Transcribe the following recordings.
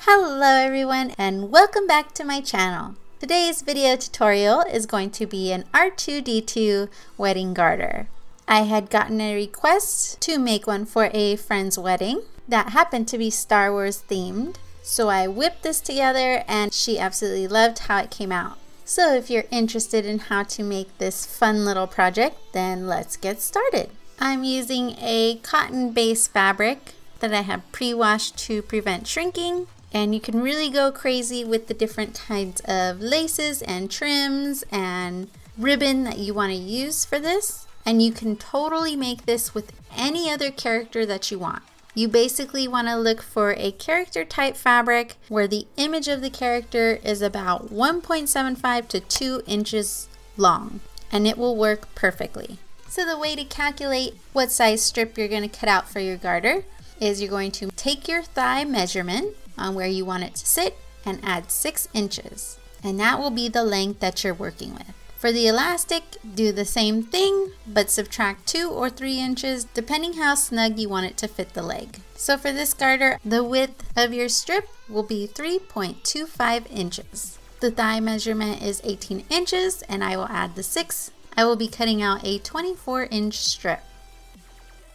Hello everyone and welcome back to my channel. Today's video tutorial is going to be an R2D2 wedding garter. I had gotten a request to make one for a friend's wedding that happened to be Star Wars themed. So I whipped this together and she absolutely loved how it came out. So if you're interested in how to make this fun little project, then let's get started. I'm using a cotton-based fabric that I have pre-washed to prevent shrinking. And you can really go crazy with the different kinds of laces and trims and ribbon that you want to use for this. And you can totally make this with any other character that you want. You basically want to look for a character type fabric where the image of the character is about 1.75 to 2 inches long, and it will work perfectly. So the way to calculate what size strip you're going to cut out for your garter is you're going to take your thigh measurement on where you want it to sit and add 6 inches, and that will be the length that you're working with. For the elastic, do the same thing but subtract 2 or 3 inches depending how snug you want it to fit the leg. So for this garter, the width of your strip will be 3.25 inches. The thigh measurement is 18 inches and I will add the 6. I will be cutting out a 24-inch strip.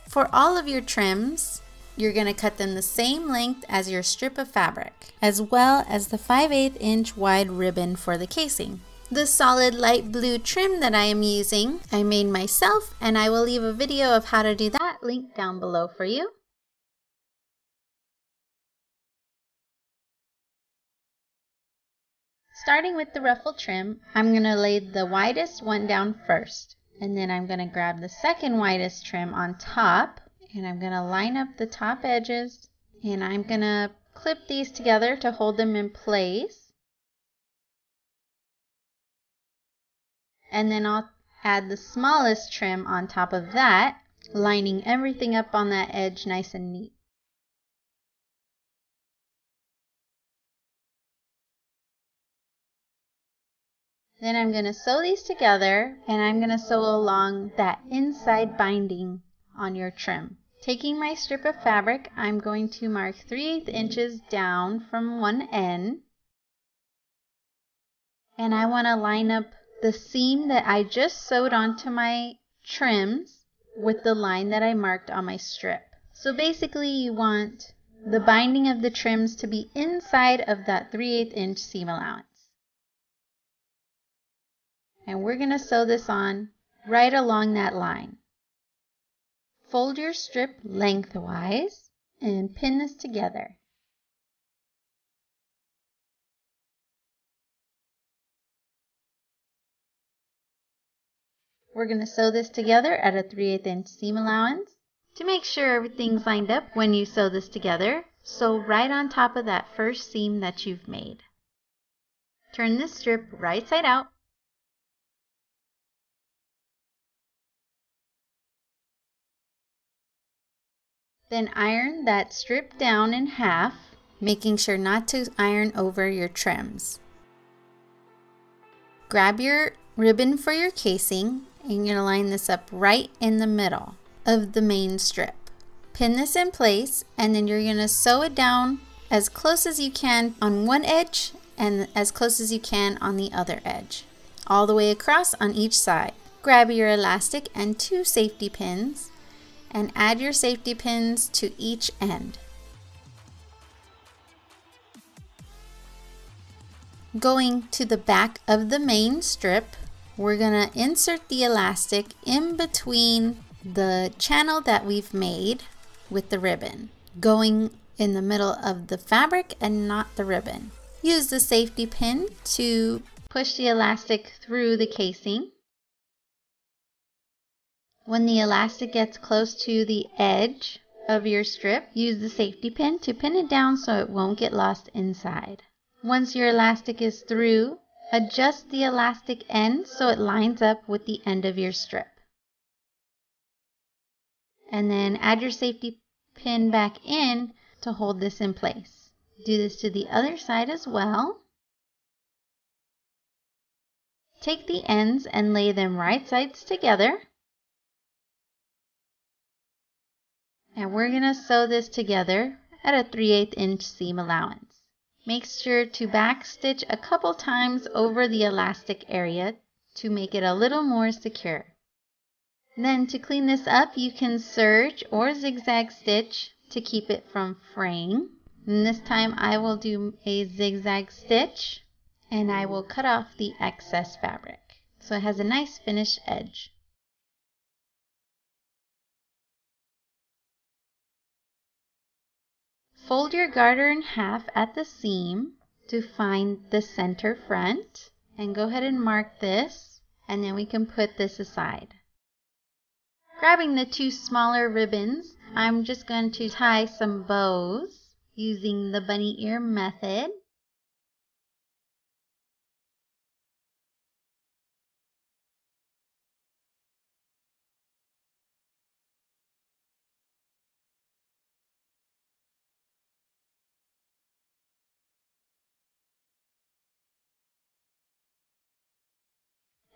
For all of your trims, you're going to cut them the same length as your strip of fabric, as well as the 5/8 inch wide ribbon for the casing. The solid light blue trim that I am using, I made myself, and I will leave a video of how to do that linked down below for you. Starting with the ruffle trim, I'm going to lay the widest one down first, and then I'm going to grab the second widest trim on top. And I'm going to line up the top edges and I'm going to clip these together to hold them in place. And then I'll add the smallest trim on top of that, lining everything up on that edge nice and neat. Then I'm going to sew these together and I'm going to sew along that inside binding on your trim. Taking my strip of fabric, I'm going to mark 3/8 inches down from one end. And I want to line up the seam that I just sewed onto my trims with the line that I marked on my strip. So basically you want the binding of the trims to be inside of that 3/8 inch seam allowance. And we're going to sew this on right along that line. Fold your strip lengthwise and pin this together. We're going to sew this together at a 3/8 inch seam allowance. To make sure everything's lined up when you sew this together, sew right on top of that first seam that you've made. Turn this strip right side out. Then iron that strip down in half, making sure not to iron over your trims. Grab your ribbon for your casing and you're going to line this up right in the middle of the main strip. Pin this in place and then you're going to sew it down as close as you can on one edge and as close as you can on the other edge, all the way across on each side. Grab your elastic and 2 safety pins and add your safety pins to each end. Going to the back of the main strip, we're going to insert the elastic in between the channel that we've made with the ribbon, going in the middle of the fabric and not the ribbon. Use the safety pin to push the elastic through the casing. When the elastic gets close to the edge of your strip, use the safety pin to pin it down so it won't get lost inside. Once your elastic is through, adjust the elastic end so it lines up with the end of your strip. And then add your safety pin back in to hold this in place. Do this to the other side as well. Take the ends and lay them right sides together. And we're going to sew this together at a 3/8 inch seam allowance. Make sure to backstitch a couple times over the elastic area to make it a little more secure. Then to clean this up, you can serge or zigzag stitch to keep it from fraying. And this time I will do a zigzag stitch and I will cut off the excess fabric so it has a nice finished edge. Fold your garter in half at the seam to find the center front and go ahead and mark this, and then we can put this aside. Grabbing the two smaller ribbons, I'm just going to tie some bows using the bunny ear method.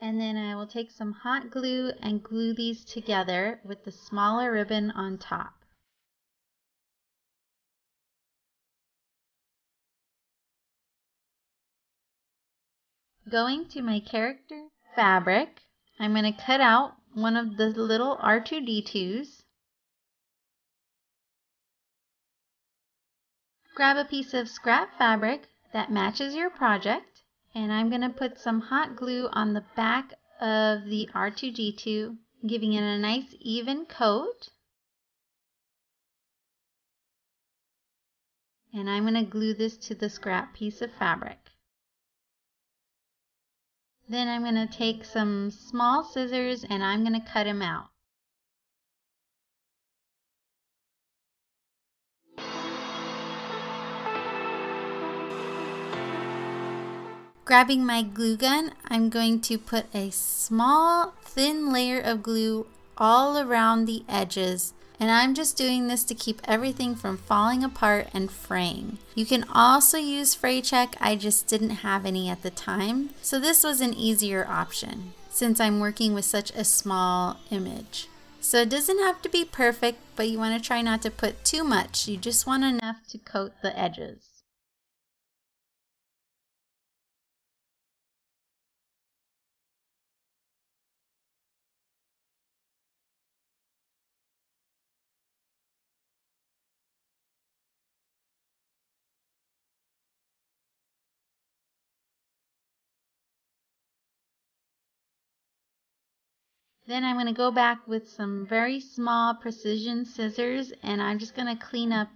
And then I will take some hot glue and glue these together with the smaller ribbon on top. Going to my character fabric, I'm going to cut out one of the little R2D2s. Grab a piece of scrap fabric that matches your project, and I'm going to put some hot glue on the back of the R2D2, giving it a nice even coat. And I'm going to glue this to the scrap piece of fabric. Then I'm going to take some small scissors and I'm going to cut them out. Grabbing my glue gun, I'm going to put a small thin layer of glue all around the edges, and I'm just doing this to keep everything from falling apart and fraying. You can also use fray check, I just didn't have any at the time, so this was an easier option since I'm working with such a small image. So it doesn't have to be perfect, but you want to try not to put too much. You just want enough to coat the edges. Then I'm going to go back with some very small precision scissors and I'm just going to clean up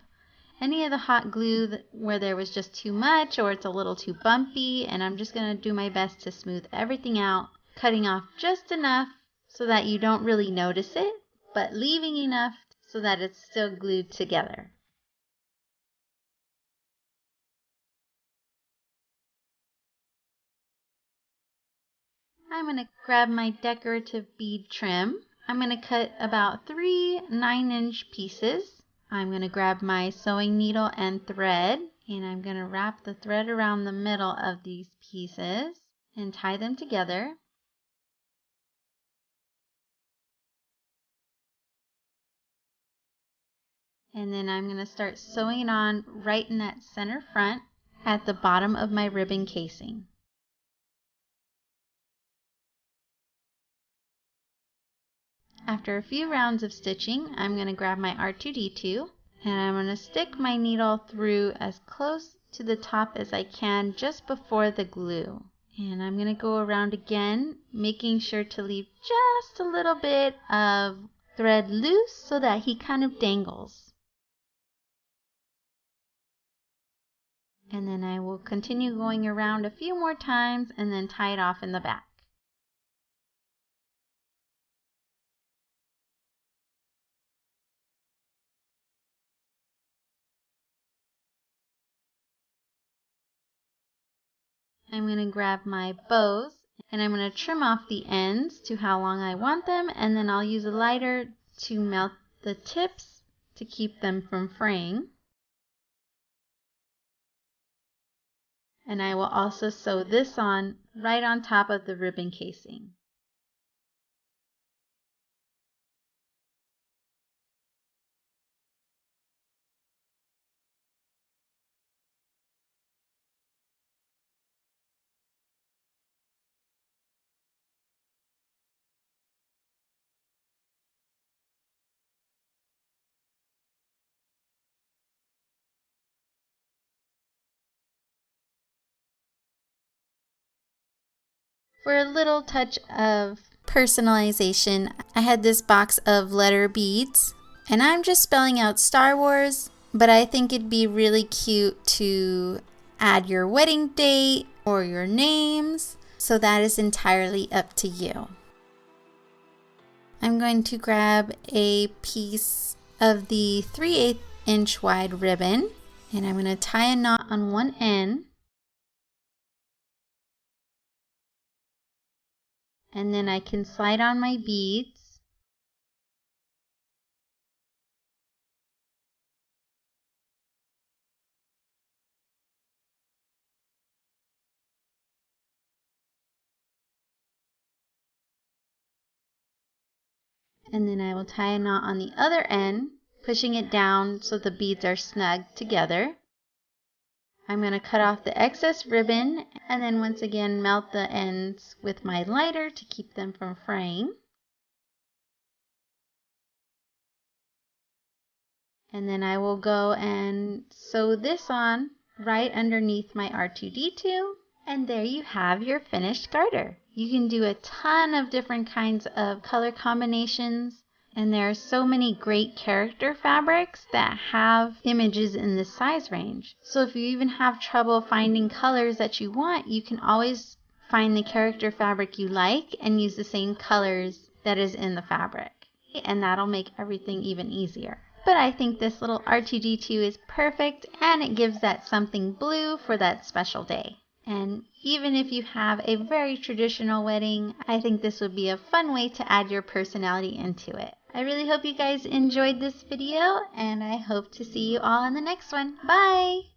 any of the hot glue where there was just too much or it's a little too bumpy, and I'm just going to do my best to smooth everything out, cutting off just enough so that you don't really notice it, but leaving enough so that it's still glued together. I'm going to grab my decorative bead trim. I'm going to cut about 3 9-inch pieces. I'm going to grab my sewing needle and thread, and I'm going to wrap the thread around the middle of these pieces and tie them together. And then I'm going to start sewing it on right in that center front at the bottom of my ribbon casing. After a few rounds of stitching, I'm going to grab my R2D2 and I'm going to stick my needle through as close to the top as I can just before the glue. And I'm going to go around again, making sure to leave just a little bit of thread loose so that he kind of dangles. And then I will continue going around a few more times and then tie it off in the back. I'm going to grab my bows and I'm going to trim off the ends to how long I want them, and then I'll use a lighter to melt the tips to keep them from fraying. And I will also sew this on right on top of the ribbon casing. For a little touch of personalization, I had this box of letter beads, and I'm just spelling out Star Wars, but I think it'd be really cute to add your wedding date or your names, so that is entirely up to you. I'm going to grab a piece of the 3/8 inch wide ribbon, and I'm going to tie a knot on one end, and then I can slide on my beads, and then I will tie a knot on the other end, pushing it down so the beads are snug together. I'm going to cut off the excess ribbon and then once again melt the ends with my lighter to keep them from fraying. And then I will go and sew this on right underneath my R2D2. And there you have your finished garter. You can do a ton of different kinds of color combinations, and there are so many great character fabrics that have images in this size range. So if you even have trouble finding colors that you want, you can always find the character fabric you like and use the same colors that is in the fabric. And that'll make everything even easier. But I think this little R2D2 is perfect, and it gives that something blue for that special day. And even if you have a very traditional wedding, I think this would be a fun way to add your personality into it. I really hope you guys enjoyed this video, and I hope to see you all in the next one. Bye!